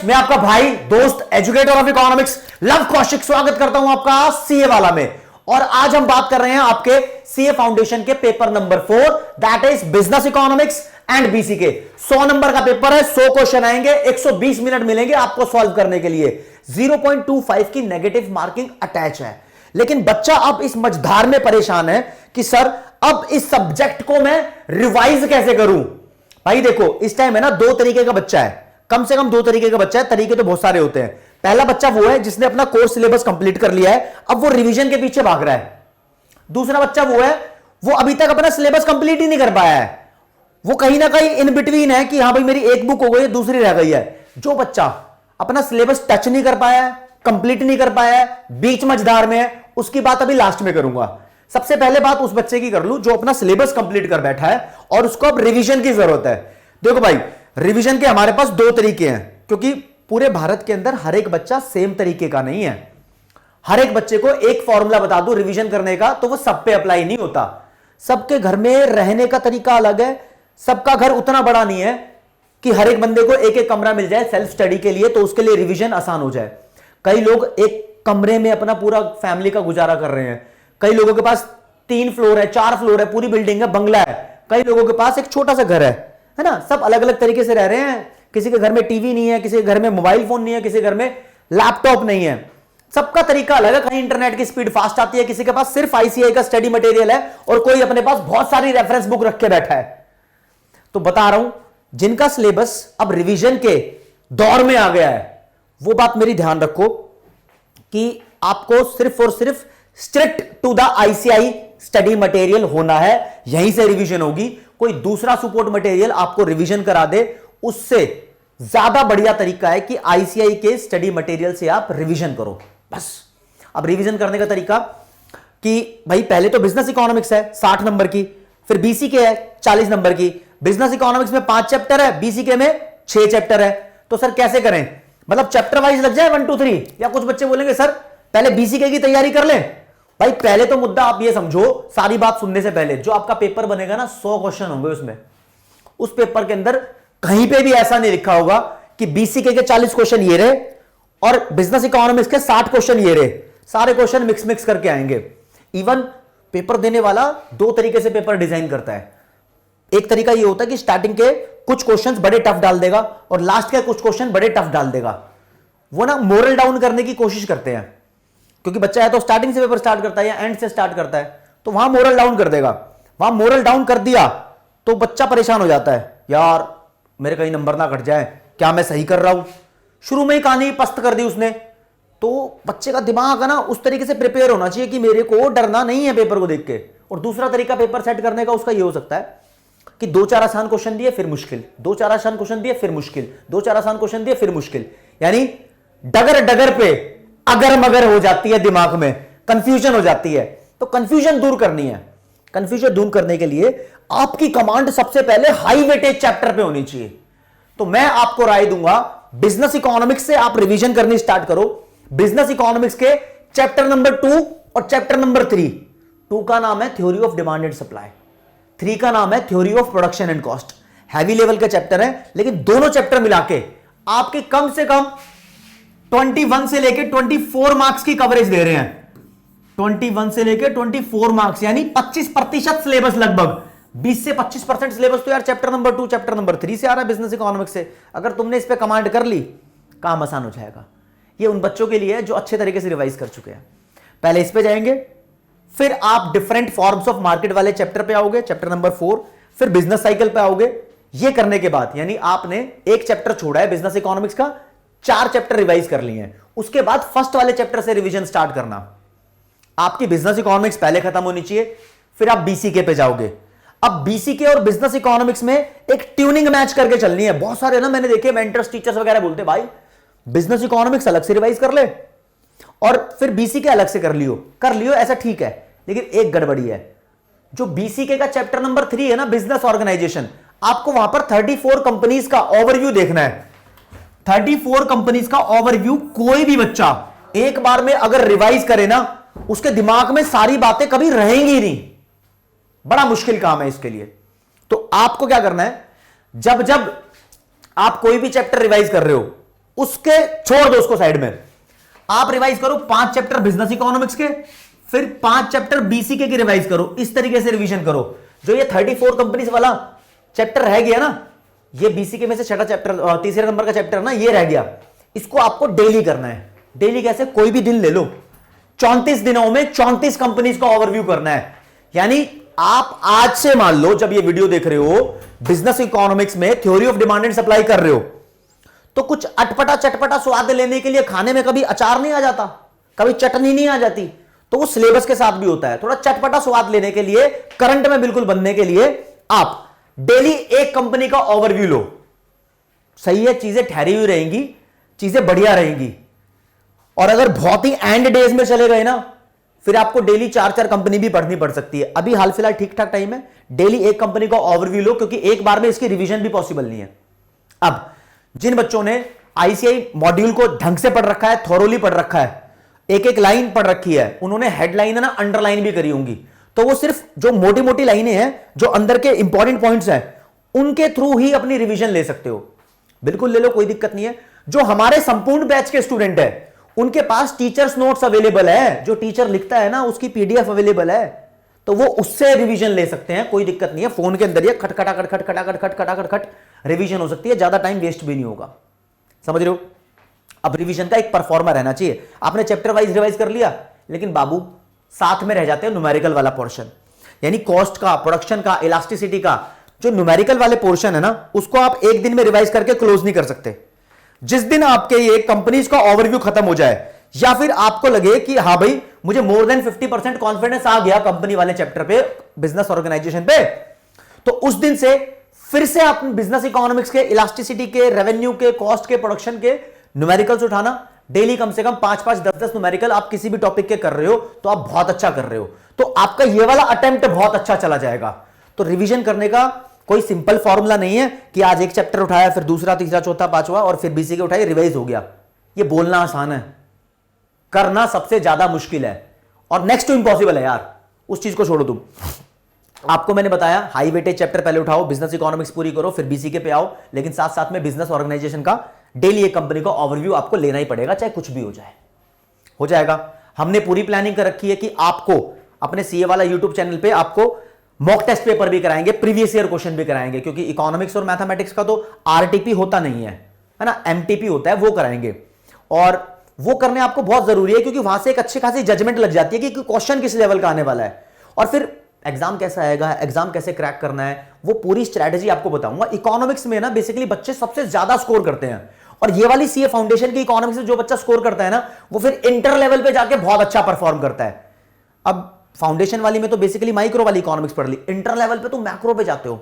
मैं आपका भाई दोस्त educator of economics love Kaushik स्वागत करता हूं आपका सीए वाला में। और आज हम बात कर रहे हैं आपके सीए फाउंडेशन के paper number 4 that is business economics and BC के 100 नंबर का पेपर है। 100 क्वेश्चन आएंगे, 120 मिनट मिलेंगे आपको सॉल्व करने के लिए। 0.25 की नेगेटिव मार्किंग अटैच है। लेकिन बच्चा अब इस मझधार में परेशान है कि सर अब इस सब्जेक्ट को मैं रिवाइज कैसे करूं। भाई देखो इस टाइम है ना, दो तरीके का बच्चा है, कम से कम दो तरीके का बच्चा है। तरीके तो बहुत सारे होते हैं। पहला बच्चा वो है जिसने अपना कोर्स सिलेबस कंप्लीट कर लिया है, अब वो रिवीजन के पीछे भाग रहा है। दूसरा बच्चा वो है वो अभी तक अपना सिलेबस कंप्लीट ही नहीं कर पाया है, वो कहीं ना कहीं इन बिटवीन है कि हाँ भाई मेरी एक बुक हो गई, दूसरी रह गई है। जो बच्चा अपना सिलेबस टच नहीं कर पाया है, कंप्लीट नहीं कर पाया है, बीच मझधार में है, उसकी बात अभी लास्ट में करूंगा। सबसे पहले बात उस बच्चे की कर लूं जो अपना सिलेबस कंप्लीट कर बैठा है और उसको अब रिवीजन की जरूरत है। देखो भाई रिवीजन के हमारे पास दो तरीके हैं, क्योंकि पूरे भारत के अंदर हर एक बच्चा सेम तरीके का नहीं है। हर एक बच्चे को एक फॉर्मूला बता दूं रिवीजन करने का तो वो सब पे अप्लाई नहीं होता। सबके घर में रहने का तरीका अलग है, सबका घर उतना बड़ा नहीं है कि हर एक बंदे को एक एक कमरा मिल जाए सेल्फ स्टडी के लिए, तो उसके लिए रिवीजन आसान हो जाए। कई लोग एक कमरे में अपना पूरा फैमिली का गुजारा कर रहे हैं। कई लोगों के पास 3 फ्लोर है, 4 फ्लोर है, पूरी बिल्डिंग है, बंगला है। कई लोगों के पास एक छोटा सा घर है ना। सब अलग अलग तरीके से रह रहे हैं। किसी के घर में टीवी नहीं है, किसी के घर में मोबाइल फोन नहीं है, किसी के घर में लैपटॉप नहीं है। सबका तरीका अलग है। कहीं इंटरनेट की स्पीड फास्ट आती है, किसी के पास सिर्फ आईसीआई का स्टडी मटेरियल है और कोई अपने पास बहुत सारी रेफरेंस बुक रख के बैठा है। तो बता रहा हूं जिनका सिलेबस अब रिवीजन के दौर में आ गया है वो बात मेरी ध्यान रखो कि आपको सिर्फ और सिर्फ strict to the ICI study material होना है, यहीं से रिवीजन होगी। कोई दूसरा सपोर्ट मटेरियल आपको रिवीजन करा दे उससे ज्यादा बढ़िया तरीका है कि आईसीआई के स्टडी मटेरियल से आप रिवीजन करो बस। अब रिवीजन करने का तरीका कि भाई पहले तो बिजनेस इकोनॉमिक्स है 60 नंबर की, फिर बीसीके है 40 नंबर की। बिजनेस इकोनॉमिक्स में 5 चैप्टर है, बीसीके में 6 चैप्टर है। तो सर कैसे करें, मतलब चैप्टर वाइज लग जाए 1 2 3, या कुछ बच्चे बोलेंगे सर पहले बीसीके की तैयारी कर लें। भाई पहले तो मुद्दा आप ये समझो, सारी बात सुनने से पहले जो आपका पेपर बनेगा ना 100 क्वेश्चन होंगे उसमें। उस पेपर के अंदर कहीं पे भी ऐसा नहीं लिखा होगा कि बीसीके के 40 क्वेश्चन ये रहे और बिजनेस इकोनॉमिक्स के 60 क्वेश्चन ये रहे। सारे क्वेश्चन मिक्स करके आएंगे। इवन पेपर देने वाला दो तरीके से पेपर डिजाइन करता है। एक तरीका ये होता है कि स्टार्टिंग के कुछ क्वेश्चंस बड़े टफ डाल देगा और लास्ट के कुछ क्वेश्चन बड़े टफ डाल देगा। वो ना मोरल डाउन करने की कोशिश करते हैं, क्योंकि बच्चा है तो स्टार्टिंग से पेपर स्टार्ट करता है या एंड से स्टार्ट करता है, तो वहां मोरल डाउन कर देगा। वहां मोरल डाउन कर दिया तो बच्चा परेशान हो जाता है, यार मेरे कहीं नंबर ना कट जाए, क्या मैं सही कर रहा हूं। शुरू में ही कहानी पस्त कर दी उसने। तो बच्चे का दिमाग है ना उस तरीके से प्रिपेयर होना चाहिए कि मेरे को डरना नहीं है पेपर को देख के। और दूसरा तरीका पेपर सेट करने का उसका ये हो सकता है कि 2-4 आसान क्वेश्चन दिए फिर मुश्किल, 2-4 आसान क्वेश्चन दिए फिर मुश्किल, 2-4 आसान क्वेश्चन दिए फिर मुश्किल। यानी डगर डगर पे अगर मगर हो जाती है, दिमाग में कंफ्यूजन हो जाती है। तो कंफ्यूजन दूर करनी है। कंफ्यूजन दूर करने के लिए आपकी कमांड सबसे पहले हाई वेटेज चैप्टर पे होनी चाहिए। तो मैं आपको राय दूंगा बिजनेस इकोनॉमिक्स से आप रिवीजन करनी स्टार्ट करो। बिजनेस इकोनॉमिक्स के चैप्टर नंबर 2 और चैप्टर नंबर 3। 2 का नाम है theory of demand and supply, 3 का नाम है theory of production and cost. Heavy level का चैप्टर है, लेकिन दोनों चैप्टर मिला के आपके कम से कम 21 से लेकर 24 मार्क्स की कवरेज दे रहे हैं। 21 से लेकर 24 मार्क्स यानी 25% सिलेबस, लगभग 20 से 25% सिलेबस तो यार चैप्टर नंबर 2 चैप्टर नंबर 3 से आ रहा है बिजनेस इकोनॉमिक्स से। अगर तुमने इस पे कमांड कर ली काम आसान हो जाएगा। ये उन बच्चों के लिए है जो अच्छे तरीके से रिवाइज कर चुके हैं। पहले इस पे जाएंगे, फिर आप डिफरेंट फॉर्म्स ऑफ मार्केट वाले चैप्टर पे आओगे, चैप्टर नंबर 4, फिर बिजनेस साइकिल पे आओगे। ये करने के बाद यानी आपने एक चैप्टर छोड़ा है बिजनेस इकोनॉमिक्स का, 4 चैप्टर रिवाइज कर लिए हैं। उसके बाद फर्स्ट वाले चैप्टर से रिवीजन स्टार्ट करना। आपकी बिजनेस इकोनॉमिक्स पहले खत्म होनी चाहिए, फिर आप बीसीके पे जाओगे। अब बीसीके और बिजनेस इकोनॉमिक्स में एक ट्यूनिंग मैच करके चलनी है। बहुत सारे ना मैंने देखे मेंटर्स टीचर्स वगैरह बोलते भाई बिजनेस इकोनॉमिक्स अलग से रिवाइज कर ले और फिर बीसीके अलग से कर लियो, ऐसा ठीक है। लेकिन एक गड़बड़ी है, जो बीसीके का चैप्टर नंबर 3 है ना बिजनेस ऑर्गेनाइजेशन, आपको वहां पर 34 कंपनीज का ओवरव्यू देखना है। 34 कंपनीज का ओवरव्यू कोई भी बच्चा एक बार में अगर रिवाइज करे ना उसके दिमाग में सारी बातें कभी रहेंगी नहीं। बड़ा मुश्किल काम है इसके लिए। तो आपको क्या करना है, जब जब आप कोई भी चैप्टर रिवाइज कर रहे हो उसके छोड़ दो उसको साइड में। आप रिवाइज करो 5 चैप्टर बिजनेस इकोनॉमिक्स के, फिर 5 चैप्टर बीसीके की रिवाइज करो। इस तरीके से रिवीजन करो। जो ये 34 कंपनीज वाला चैप्टर रह गया ना, ये बीसीके में से छठा चैप्टर, तीसरे नंबर का चैप्टर ना, ये रह गया। इसको आपको डेली करना है। डेली कैसे? कोई भी दिन ले लो, 34 दिनों में 34 कंपनीज का ओवरव्यू करना है। यानी आप आज से मान लो, जब ये वीडियो देख रहे हो, बिजनेस इकोनॉमिक्स में theory of demand and supply कर रहे हो, तो कुछ अटपटा चटपटा स्वाद लेने के लिए खाने में कभी अचार नहीं आ जाता, कभी चटनी नहीं आ जाती, तो वो सिलेबस के साथ भी होता है। थोड़ा चटपटा स्वाद लेने के लिए, करंट में बिल्कुल बनने के लिए, आप डेली एक कंपनी का ओवरव्यू लो। सही है, चीजें ठहरी हुई रहेंगी, चीजें बढ़िया रहेंगी। और अगर बहुत ही एंड डेज में चले गए ना, फिर आपको डेली 4-4 कंपनी भी पढ़नी पड़ सकती है। अभी हाल फिलहाल ठीक ठाक टाइम है, डेली एक कंपनी का ओवरव्यू लो, क्योंकि एक बार में इसकी रिवीजन भी पॉसिबल नहीं है। अब जिन बच्चों ने आईसीआई मॉड्यूल को ढंग से पढ़ रखा है, थोरोली पढ़ रखा है, एक एक लाइन पढ़ रखी है, उन्होंने हेडलाइन है ना अंडरलाइन भी करी होंगी, तो वो सिर्फ जो मोटी मोटी लाइनें हैं, जो अंदर के इंपॉर्टेंट पॉइंट्स हैं, उनके थ्रू ही अपनी रिवीजन ले सकते हो। बिल्कुल ले लो, कोई दिक्कत नहीं है। जो हमारे संपूर्ण बैच के स्टूडेंट है, उनके पास टीचर्स नोट्स अवेलेबल है, जो टीचर लिखता है ना, उसकी पीडीएफ अवेलेबल है, तो वो उससे रिवीजन ले सकते हैं, कोई दिक्कत नहीं है। फोन के अंदर ये खटखटा खटखट खटाखट खटखटा खटखट रिवीजन हो सकती है, ज्यादा टाइम वेस्ट भी नहीं होगा। समझ रहे हो? अब रिवीजन का एक परफॉर्मर रहना चाहिए। आपने चैप्टर वाइज रिवाइज कर लिया, लेकिन बाबू साथ में रह जाते हैं न्यूमेरिकल वाला पोर्शन, यानी कॉस्ट का, प्रोडक्शन का, इलास्टिसिटी का। जो न्यूमेरिकल वाले पोर्शन है ना, उसको आप एक दिन में रिवाइज करके क्लोज नहीं कर सकते। जिस दिन आपके ये कंपनीज का ओवरव्यू खत्म हो जाए, या फिर आपको लगे कि हाँ भाई मुझे मोर देन 50% कॉन्फिडेंस आ गया कंपनी वाले चैप्टर पे, बिजनेस ऑर्गेनाइजेशन पे, तो उस दिन से फिर से आप बिजनेस इकोनॉमिक्स के, इलास्टिसिटी के, रेवेन्यू के, कॉस्ट के, प्रोडक्शन के न्यूमेरिकल्स उठाना। डेली कम से कम 5-5, 10-10 न्यूमेरिकल आप किसी भी टॉपिक के कर रहे हो, तो आप बहुत अच्छा कर रहे हो, तो आपका ये वाला अटेम्प्ट बहुत अच्छा चला जाएगा। तो रिवीजन करने का कोई सिंपल फॉर्मूला नहीं है कि आज एक चैप्टर उठाया, फिर दूसरा, तीसरा, चौथा, पांचवा, और फिर बीसी के उठाए, रिवाइज हो गया। ये बोलना आसान है, करना सबसे ज्यादा मुश्किल है, और नेक्स्ट टू इम्पॉसिबल है यार। उस चीज को छोड़ो तुम। आपको मैंने बताया हाई वेटेज चैप्टर पहले उठाओ, बिजनेस इकोनॉमिक्स पूरी करो, फिर बीसीके पे आओ, लेकिन साथ साथ में बिजनेस ऑर्गेनाइजेशन का डेली एक कंपनी का ओवरव्यू आपको लेना ही पड़ेगा, चाहे कुछ भी हो जाए। हो जाएगा। हमने पूरी प्लानिंग कर रखी है कि आपको अपने सीए वाला यूट्यूब चैनल पे आपको मॉक टेस्ट पेपर भी कराएंगे, प्रीवियस ईयर क्वेश्चन भी कराएंगे, क्योंकि इकोनॉमिक्स और मैथमेटिक्स का तो आरटीपी होता नहीं है ना, एमटीपी होता है, वो कराएंगे। और वो करने आपको बहुत जरूरी है, क्योंकि वहां से एक अच्छी खासी जजमेंट लग जाती है कि क्वेश्चन किस लेवल का आने वाला है, और फिर एग्जाम कैसा आएगा, एग्जाम कैसे क्रैक करना है, वो पूरी स्ट्रैटेजी आपको बताऊंगा। इकोनॉमिक्स में ना बेसिकली बच्चे सबसे ज्यादा स्कोर करते हैं, और ये वाली सीए फाउंडेशन की इकोनॉमिक्स में जो बच्चा स्कोर करता है ना, वो फिर इंटर लेवल पे जाके बहुत अच्छा परफॉर्म करता है। अब फाउंडेशन वाली में तो बेसिकली माइक्रो वाली इकोनॉमिक्स पढ़ ली, इंटर लेवल पे तो मैक्रो पे जाते हो,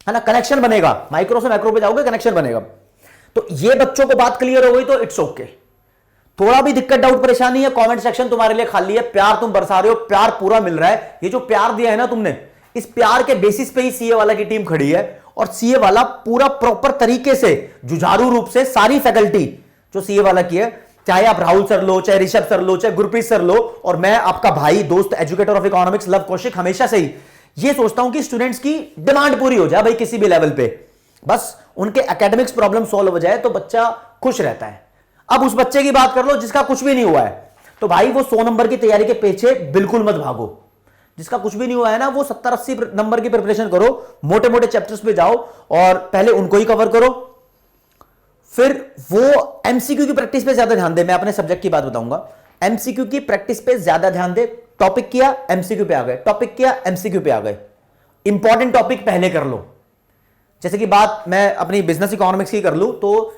है ना, कनेक्शन बनेगा, माइक्रो से मैक्रो पे जाओगे, कनेक्शन बनेगा। तो ये बच्चों को बात क्लियर हो गई तो इट्स ओके। थोड़ा भी दिक्कत, डाउट, परेशानी है, कमेंट सेक्शन तुम्हारे लिए खाली है। प्यार तुम बरसा रहे हो, प्यार पूरा मिल रहा है। ये जो प्यार दिया है ना तुमने, इस प्यार के बेसिस पे ही सीए वाला की टीम खड़ी है, और सीए वाला पूरा प्रॉपर तरीके से, जुझारू रूप से सारी फैकल्टी जो सीए वाला की है, चाहे आप राहुल सर लो, चाहे ऋषभ सर लो, चाहे गुरप्रीत सर लो, और मैं आपका भाई, दोस्त, educator of economics love Kaushik, हमेशा से ही ये सोचता हूं कि स्टूडेंट्स की डिमांड पूरी हो जाए भाई, किसी भी लेवल पे, बस उनके एकेडमिक्स प्रॉब्लम सॉल्व हो जाए तो बच्चा खुश रहता है। अब उस बच्चे की बात कर लो जिसका कुछ भी नहीं हुआ है, तो भाई वो 100 नंबर की तैयारी के पीछे बिल्कुल मत भागो। जिसका कुछ भी नहीं हुआ है ना, वो 70-80 नंबर की प्रिपरेशन करो, मोटे मोटे चैप्टर्स पे जाओ और पहले उनको ही कवर करो, फिर वो एमसीक्यू की प्रैक्टिस पे ज्यादा ध्यान दे। मैं अपने सब्जेक्ट की बात बताऊंगा, एमसीक्यू की प्रैक्टिस पे ज्यादा ध्यान दे। टॉपिक किया, एमसीक्यू पे आ गए, टॉपिक किया, एमसीक्यू पे आ गए। इंपॉर्टेंट टॉपिक पहले कर लो। जैसे कि बात मैं अपनी बिजनेस इकोनॉमिक्स की कर लूं, तो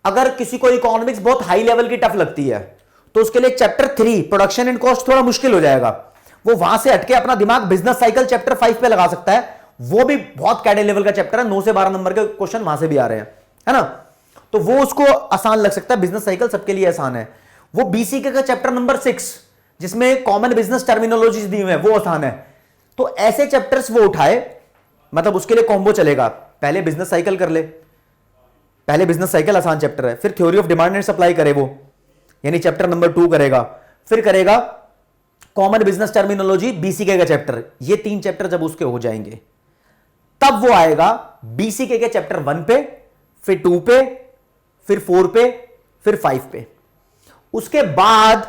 अगर किसी को इकोनॉमिक्स बहुत हाई लेवल की टफ लगती है, तो उसके लिए चैप्टर 3 प्रोडक्शन एंड कॉस्ट थोड़ा मुश्किल हो जाएगा। वो वहां से हटके अपना दिमाग बिजनेस साइकिल चैप्टर 5 पे लगा सकता है। वो भी बहुत कैडे लेवल का चैप्टर है, 9 से 12 नंबर के क्वेश्चन वहां से भी आ रहे हैं, है ना, तो वो उसको आसान लग सकता है। बिजनेस साइकिल सबके लिए आसान है। वो बीसीके का चैप्टर नंबर 6 जिसमें कॉमन बिजनेस टर्मिनोलॉजीज दी हुई है, वो आसान है। तो ऐसे चैप्टर्स वो उठाए, मतलब उसके लिए कॉम्बो चलेगा। पहले बिजनेस साइकिल कर ले, पहले बिजनेस साइकिल आसान चैप्टर है, फिर theory of demand and supply करे वो, यानी चैप्टर नंबर 2 करेगा, फिर करेगा कॉमन बिजनेस टर्मिनोलॉजी, बीसीके का चैप्टर। ये 3 चैप्टर जब उसके हो जाएंगे, तब वो आएगा बीसीके के चैप्टर 1 पे, फिर 2 पे, फिर 4 पे, फिर 5 पे। उसके बाद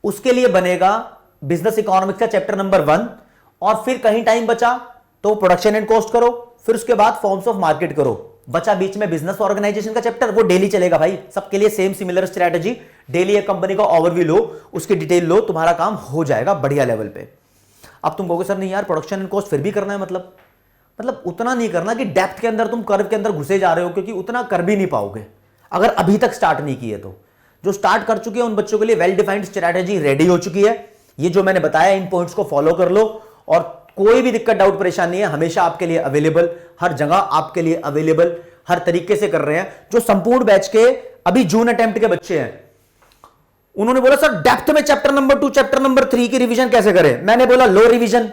उसके लिए बनेगा बिजनेस इकोनॉमिक्स का चैप्टर नंबर 1, और फिर कहीं टाइम बचा तो प्रोडक्शन एंड कॉस्ट करो, फिर उसके बाद फॉर्म्स ऑफ मार्केट करो। बचा बीच में बिजनेस ऑर्गेनाइजेशन का चैप्टर, वो डेली चलेगा भाई, सबके लिए सेम सिमिलर स्ट्रैटेजी। डेली एक कंपनी का ओवरव्यू लो, उसकी डिटेल लो, तुम्हारा काम हो जाएगा बढ़िया लेवल पे। अब तुम कहोगे सर नहीं यार प्रोडक्शन एंड कॉस्ट फिर भी करना है, मतलब उतना नहीं करना कि डेप्थ के अंदर तुम कर्व के अंदर घुसे जा रहे हो, क्योंकि उतना कर भी नहीं पाओगे अगर अभी तक स्टार्ट नहीं किए तो। जो स्टार्ट कर चुके हैं उन बच्चों के लिए वेल डिफाइंड स्ट्रैटेजी रेडी हो चुकी है। ये जो मैंने बताया इन पॉइंट्स को फॉलो कर लो, और कोई भी दिक्कत डाउट परेशानी है हमेशा आपके लिए अवेलेबल, हर जगह आपके लिए अवेलेबल, हर तरीके से कर रहे हैं। जो संपूर्ण बैच के अभी जून अटेम्प्ट के बच्चे हैं, उन्होंने बोला सर डेप्थ में चैप्टर नंबर 2 चैप्टर नंबर 3 की रिवीजन कैसे करें, मैंने बोला लो रिवीजन।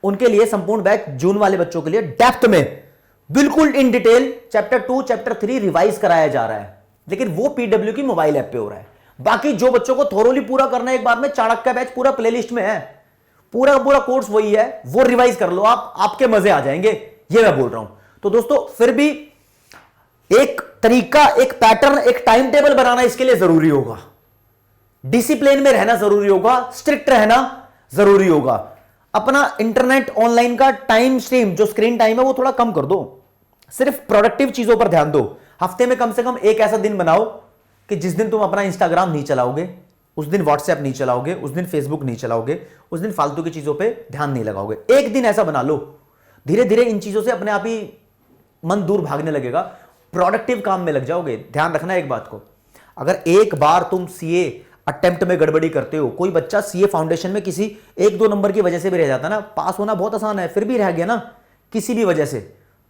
उनके लिए संपूर्ण बैच जून वाले बच्चों के लिए डेप्थ में बिल्कुल in detail chapter 2 chapter 3 revise कराया जा रहा है, लेकिन वो पीडब्ल्यू की मोबाइल ऐप पे हो रहा है। बाकी जो बच्चों को थोरोली पूरा करना है एक बार में, चाणक्य बैच पूरा प्लेलिस्ट में है, पूरा कोर्स वही है, वो रिवाइज कर लो आप, आपके मजे आ जाएंगे, ये मैं बोल रहा हूं। तो दोस्तों फिर भी एक तरीका, एक पैटर्न, एक टाइम टेबल बनाना इसके लिए जरूरी होगा, डिसिप्लिन में रहना जरूरी होगा, स्ट्रिक्ट रहना जरूरी होगा। अपना इंटरनेट ऑनलाइन का टाइम स्ट्रीम, जो स्क्रीन टाइम है वो थोड़ा कम कर दो, सिर्फ प्रोडक्टिव चीजों पर ध्यान दो। हफ्ते में कम से कम एक ऐसा दिन बनाओ कि जिस दिन तुम अपना इंस्टाग्राम नहीं चलाओगे, उस दिन व्हाट्सएप नहीं चलाओगे, उस दिन फेसबुक नहीं चलाओगे, उस दिन फालतू की चीजों पे ध्यान नहीं लगाओगे। एक दिन ऐसा बना लो, धीरे धीरे इन चीजों से अपने आप ही मन दूर भागने लगेगा, प्रोडक्टिव काम में लग जाओगे। ध्यान रखना एक बात को, अगर एक बार तुम सीए अटेम्प्ट में गड़बड़ी करते हो, कोई बच्चा सीए फाउंडेशन में किसी 1-2 नंबर की वजह से भी रह जाता ना, पास होना बहुत आसान है, फिर भी रह गया ना किसी भी वजह से,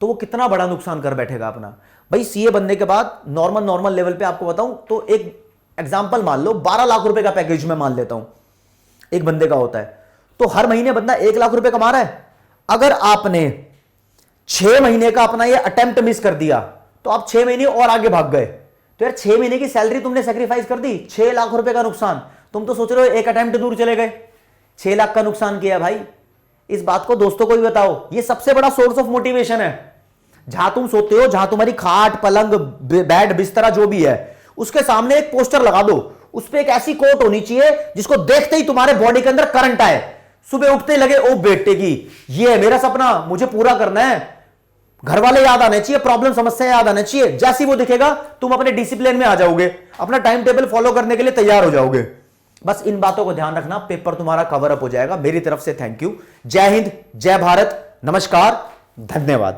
तो वो कितना बड़ा नुकसान कर बैठेगा अपना। भाई सीए बनने के बाद नॉर्मल लेवल पे आपको बताऊं तो एक एग्जाम्पल मान लो, 12 लाख रुपए का पैकेज मैं मान लेता हूं एक बंदे का होता है, तो हर महीने बंदा 1 लाख रुपए कमा रहा है। अगर आपने 6 महीने का अपना ये अटेम्प्ट मिस कर दिया तो आप 6 महीने और आगे भाग गए, तो यार 6 महीने की सैलरी तुमने सेक्रीफाइस कर दी, 6 लाख रुपए का नुकसान। तुम तो सोच रहे हो एक अटेम्प्ट दूर चले गए, 6 लाख का नुकसान किया भाई। इस बात को दोस्तों को भी बताओ, ये सबसे बड़ा सोर्स ऑफ मोटिवेशन है। जहां तुम सोते हो, जहां तुम्हारी खाट पलंग बेड बिस्तरा जो भी है, उसके सामने एक पोस्टर लगा दो, उस पर एक ऐसी कोट होनी चाहिए जिसको देखते ही तुम्हारे बॉडी के अंदर करंट आए, सुबह उठते ही लगे ओ बेटे की ये है मेरा सपना, मुझे पूरा करना है। घर वाले याद आने चाहिए, प्रॉब्लम समस्या याद आने चाहिए, जैसे ही वो दिखेगा तुम अपने डिसिप्लिन में आ जाओगे, अपना टाइम टेबल फॉलो करने के लिए तैयार हो जाओगे। बस इन बातों को ध्यान रखना, पेपर तुम्हारा कवर अप हो जाएगा। मेरी तरफ से थैंक यू। जय हिंद, जय भारत, नमस्कार, धन्यवाद।